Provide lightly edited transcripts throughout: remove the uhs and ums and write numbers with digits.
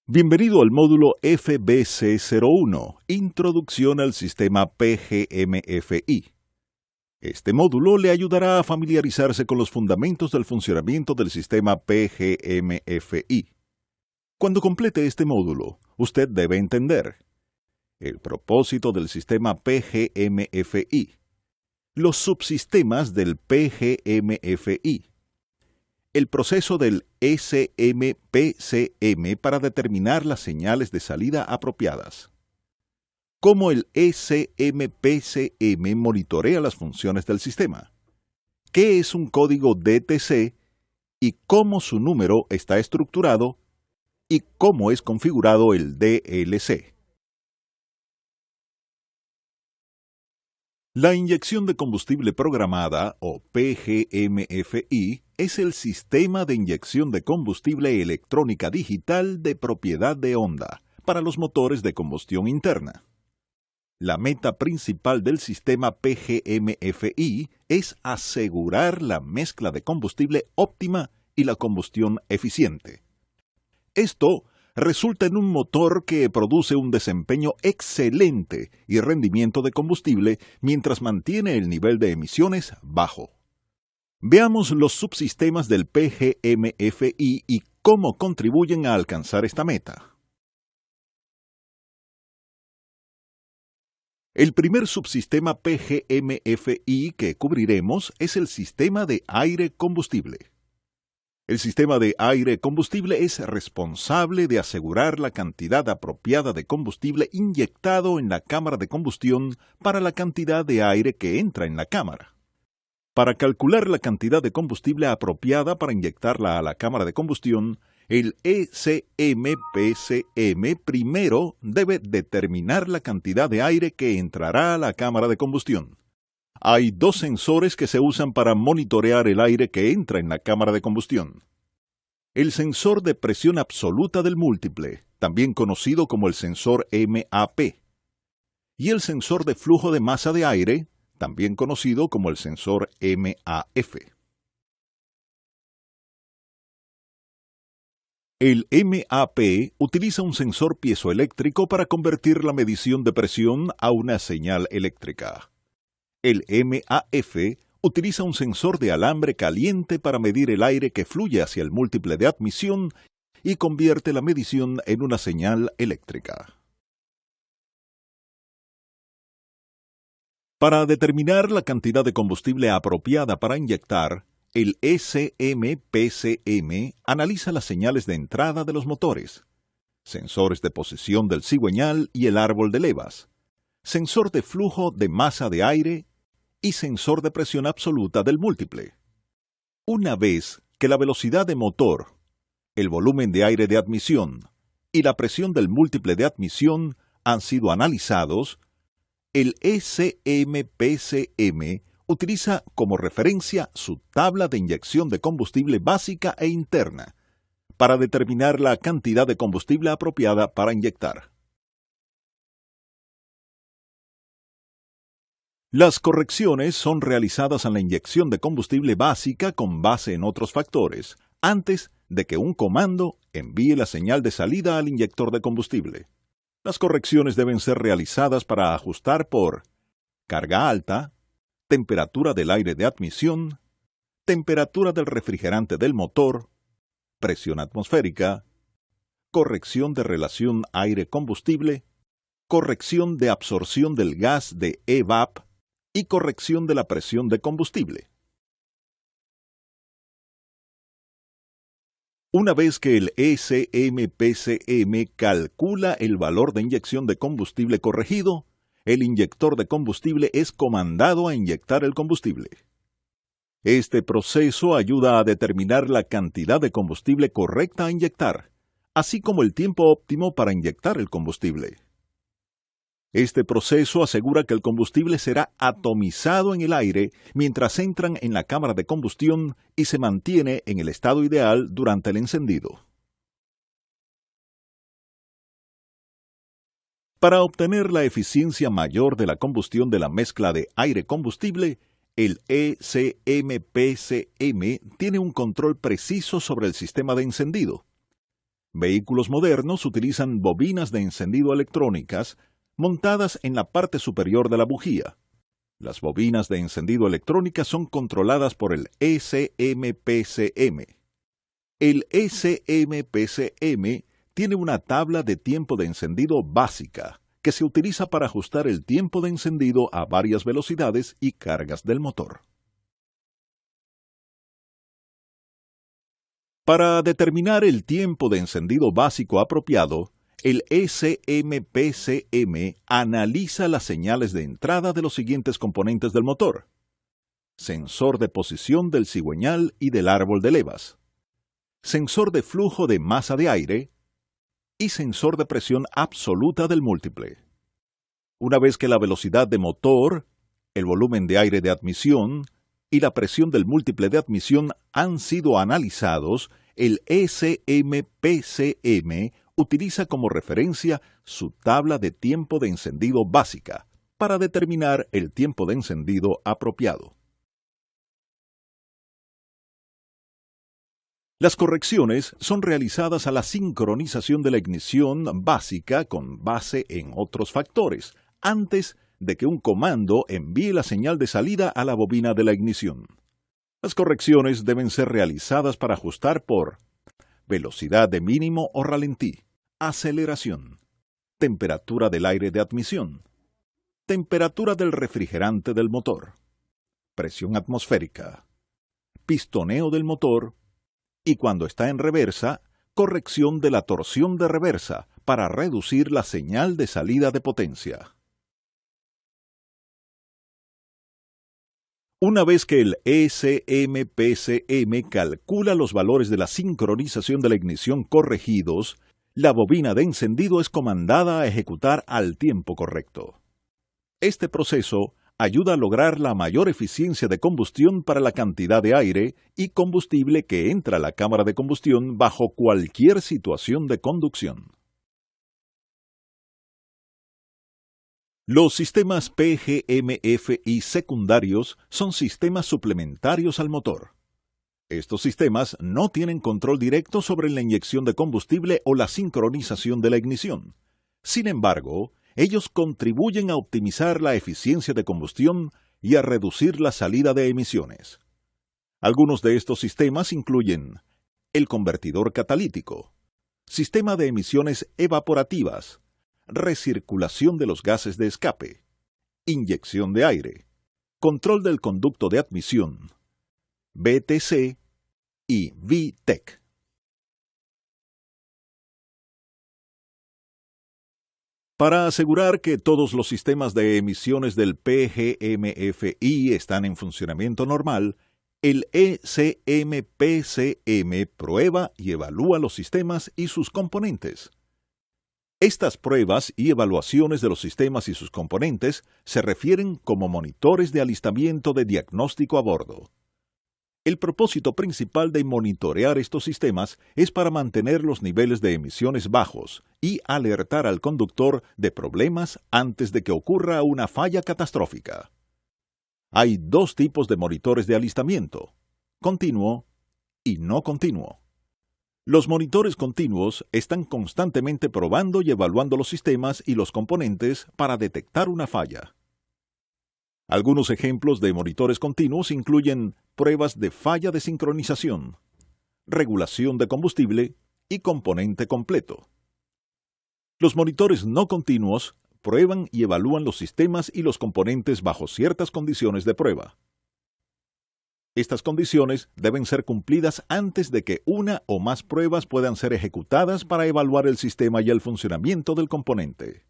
Bienvenido al módulo FBC01, Introducción al Sistema PGMFI. Este módulo le ayudará a familiarizarse con los fundamentos del funcionamiento del sistema PGMFI. Cuando complete este módulo, usted debe entender el propósito del sistema PGMFI, los subsistemas del PGMFI, el proceso del SMPCM para determinar las señales de salida apropiadas, cómo el SMPCM monitorea las funciones del sistema, qué es un código DTC y cómo su número está estructurado y cómo es configurado el DLC. La inyección de combustible programada, o PGMFI, es el sistema de inyección de combustible electrónica digital de propiedad de Honda para los motores de combustión interna. La meta principal del sistema PGMFI es asegurar la mezcla de combustible óptima y la combustión eficiente. Esto resulta en un motor que produce un desempeño excelente y rendimiento de combustible mientras mantiene el nivel de emisiones bajo. Veamos los subsistemas del PGMFI y cómo contribuyen a alcanzar esta meta. El primer subsistema PGMFI que cubriremos es el sistema de aire-combustible. El sistema de aire-combustible es responsable de asegurar la cantidad apropiada de combustible inyectado en la cámara de combustión para la cantidad de aire que entra en la cámara. Para calcular la cantidad de combustible apropiada para inyectarla a la cámara de combustión, el SMPCM primero debe determinar la cantidad de aire que entrará a la cámara de combustión. Hay dos sensores que se usan para monitorear el aire que entra en la cámara de combustión. El sensor de presión absoluta del múltiple, también conocido como el sensor MAP, y el sensor de flujo de masa de aire, también conocido como el sensor MAF. El MAP utiliza un sensor piezoeléctrico para convertir la medición de presión a una señal eléctrica. El MAF utiliza un sensor de alambre caliente para medir el aire que fluye hacia el múltiple de admisión y convierte la medición en una señal eléctrica. Para determinar la cantidad de combustible apropiada para inyectar, el SMPCM analiza las señales de entrada de los motores, sensores de posición del cigüeñal y el árbol de levas, sensor de flujo de masa de aire y sensor de presión absoluta del múltiple. Una vez que la velocidad de motor, el volumen de aire de admisión y la presión del múltiple de admisión han sido analizados, el SMPCM utiliza como referencia su tabla de inyección de combustible básica e interna para determinar la cantidad de combustible apropiada para inyectar. Las correcciones son realizadas en la inyección de combustible básica con base en otros factores, antes de que un comando envíe la señal de salida al inyector de combustible. Las correcciones deben ser realizadas para ajustar por carga alta, temperatura del aire de admisión, temperatura del refrigerante del motor, presión atmosférica, corrección de relación aire-combustible, corrección de absorción del gas de EVAP, y corrección de la presión de combustible. Una vez que el SMPCM calcula el valor de inyección de combustible corregido, el inyector de combustible es comandado a inyectar el combustible. Este proceso ayuda a determinar la cantidad de combustible correcta a inyectar, así como el tiempo óptimo para inyectar el combustible. Este proceso asegura que el combustible será atomizado en el aire mientras entran en la cámara de combustión y se mantiene en el estado ideal durante el encendido. Para obtener la eficiencia mayor de la combustión de la mezcla de aire-combustible, el SMPCM tiene un control preciso sobre el sistema de encendido. Vehículos modernos utilizan bobinas de encendido electrónicas montadas en la parte superior de la bujía. Las bobinas de encendido electrónicas son controladas por el SMPCM. El SMPCM tiene una tabla de tiempo de encendido básica que se utiliza para ajustar el tiempo de encendido a varias velocidades y cargas del motor. Para determinar el tiempo de encendido básico apropiado, el SMPCM analiza las señales de entrada de los siguientes componentes del motor: sensor de posición del cigüeñal y del árbol de levas, sensor de flujo de masa de aire y sensor de presión absoluta del múltiple. Una vez que la velocidad de motor, el volumen de aire de admisión y la presión del múltiple de admisión han sido analizados, el SMPCM utiliza como referencia su tabla de tiempo de encendido básica para determinar el tiempo de encendido apropiado. Las correcciones son realizadas a la sincronización de la ignición básica con base en otros factores, antes de que un comando envíe la señal de salida a la bobina de la ignición. Las correcciones deben ser realizadas para ajustar por velocidad de mínimo o ralentí, aceleración, temperatura del aire de admisión, temperatura del refrigerante del motor, presión atmosférica, pistoneo del motor y, cuando está en reversa, corrección de la torsión de reversa para reducir la señal de salida de potencia. Una vez que el SMPCM calcula los valores de la sincronización de la ignición corregidos, la bobina de encendido es comandada a ejecutar al tiempo correcto. Este proceso ayuda a lograr la mayor eficiencia de combustión para la cantidad de aire y combustible que entra a la cámara de combustión bajo cualquier situación de conducción. Los sistemas PGMFI secundarios son sistemas suplementarios al motor. Estos sistemas no tienen control directo sobre la inyección de combustible o la sincronización de la ignición. Sin embargo, ellos contribuyen a optimizar la eficiencia de combustión y a reducir la salida de emisiones. Algunos de estos sistemas incluyen el convertidor catalítico, sistema de emisiones evaporativas, recirculación de los gases de escape, inyección de aire, control del conducto de admisión, VTC y VTEC. Para asegurar que todos los sistemas de emisiones del PGMFI están en funcionamiento normal, el SMPCM prueba y evalúa los sistemas y sus componentes. Estas pruebas y evaluaciones de los sistemas y sus componentes se refieren como monitores de alistamiento de diagnóstico a bordo. El propósito principal de monitorear estos sistemas es para mantener los niveles de emisiones bajos y alertar al conductor de problemas antes de que ocurra una falla catastrófica. Hay dos tipos de monitores de alistamiento: continuo y no continuo. Los monitores continuos están constantemente probando y evaluando los sistemas y los componentes para detectar una falla. Algunos ejemplos de monitores continuos incluyen pruebas de falla de sincronización, regulación de combustible y componente completo. Los monitores no continuos prueban y evalúan los sistemas y los componentes bajo ciertas condiciones de prueba. Estas condiciones deben ser cumplidas antes de que una o más pruebas puedan ser ejecutadas para evaluar el sistema y el funcionamiento del componente.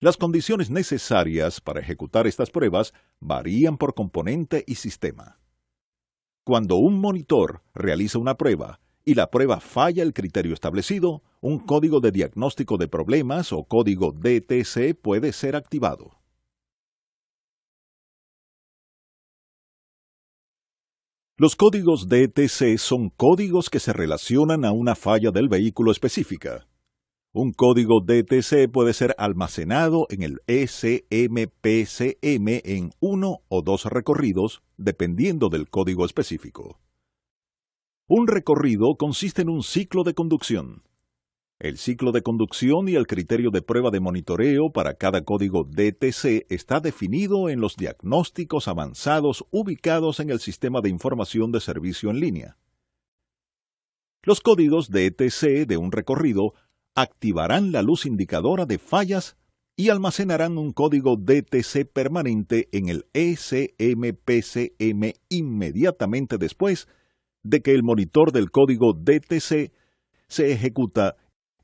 Las condiciones necesarias para ejecutar estas pruebas varían por componente y sistema. Cuando un monitor realiza una prueba y la prueba falla el criterio establecido, un código de diagnóstico de problemas o código DTC puede ser activado. Los códigos DTC son códigos que se relacionan a una falla del vehículo específica. Un código DTC puede ser almacenado en el SMPCM en uno o dos recorridos, dependiendo del código específico. Un recorrido consiste en un ciclo de conducción. El ciclo de conducción y el criterio de prueba de monitoreo para cada código DTC está definido en los diagnósticos avanzados ubicados en el Sistema de Información de Servicio en Línea. Los códigos DTC de un recorrido activarán la luz indicadora de fallas y almacenarán un código DTC permanente en el ECMPCM inmediatamente después de que el monitor del código DTC se ejecuta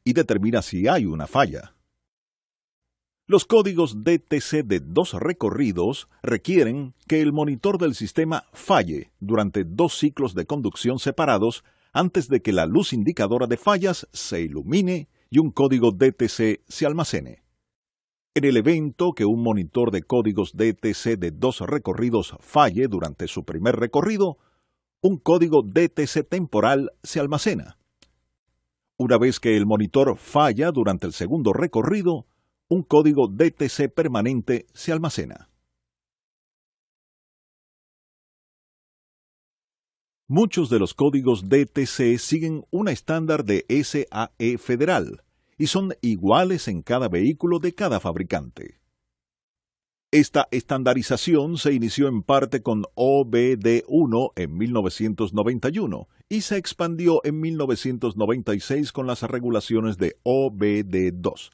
y determina si hay una falla. Los códigos DTC de dos recorridos requieren que el monitor del sistema falle durante dos ciclos de conducción separados antes de que la luz indicadora de fallas se ilumine y un código DTC se almacene. En el evento que un monitor de códigos DTC de dos recorridos falle durante su primer recorrido, un código DTC temporal se almacena. Una vez que el monitor falla durante el segundo recorrido, un código DTC permanente se almacena. Muchos de los códigos DTC siguen un estándar de SAE federal y son iguales en cada vehículo de cada fabricante. Esta estandarización se inició en parte con OBD1 en 1991 y se expandió en 1996 con las regulaciones de OBD2.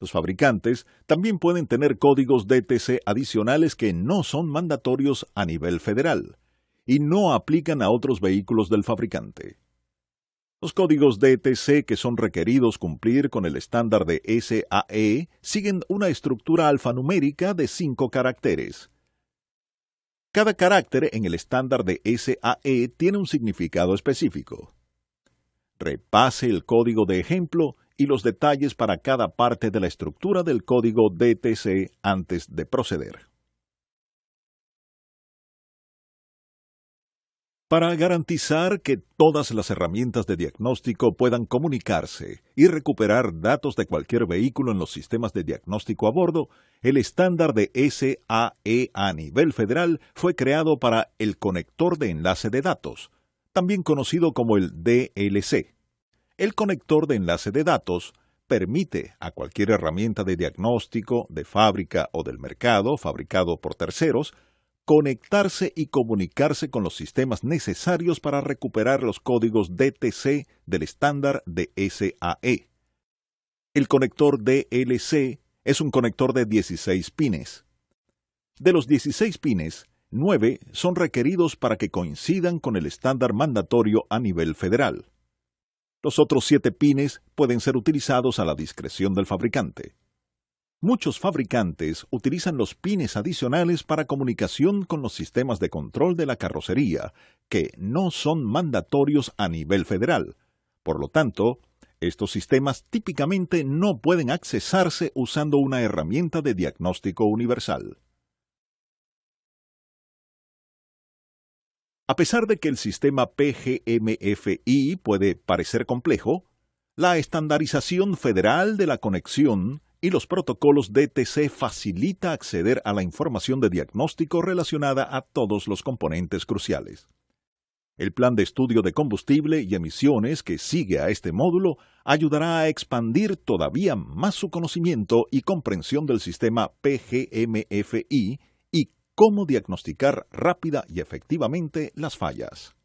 Los fabricantes también pueden tener códigos DTC adicionales que no son mandatorios a nivel federal y no aplican a otros vehículos del fabricante. Los códigos DTC que son requeridos cumplir con el estándar de SAE siguen una estructura alfanumérica de 5 caracteres. Cada carácter en el estándar de SAE tiene un significado específico. Repase el código de ejemplo y los detalles para cada parte de la estructura del código DTC antes de proceder. Para garantizar que todas las herramientas de diagnóstico puedan comunicarse y recuperar datos de cualquier vehículo en los sistemas de diagnóstico a bordo, el estándar de SAE a nivel federal fue creado para el conector de enlace de datos, también conocido como el DLC. El conector de enlace de datos permite a cualquier herramienta de diagnóstico de fábrica o del mercado fabricado por terceros conectarse y comunicarse con los sistemas necesarios para recuperar los códigos DTC del estándar de SAE. El conector DLC es un conector de 16 pines. De los 16 pines, 9 son requeridos para que coincidan con el estándar mandatorio a nivel federal. Los otros 7 pines pueden ser utilizados a la discreción del fabricante. Muchos fabricantes utilizan los pines adicionales para comunicación con los sistemas de control de la carrocería, que no son mandatorios a nivel federal. Por lo tanto, estos sistemas típicamente no pueden accesarse usando una herramienta de diagnóstico universal. A pesar de que el sistema PGMFI puede parecer complejo, la estandarización federal de la conexión y los protocolos DTC facilita acceder a la información de diagnóstico relacionada a todos los componentes cruciales. El plan de estudio de combustible y emisiones que sigue a este módulo ayudará a expandir todavía más su conocimiento y comprensión del sistema PGMFI y cómo diagnosticar rápida y efectivamente las fallas.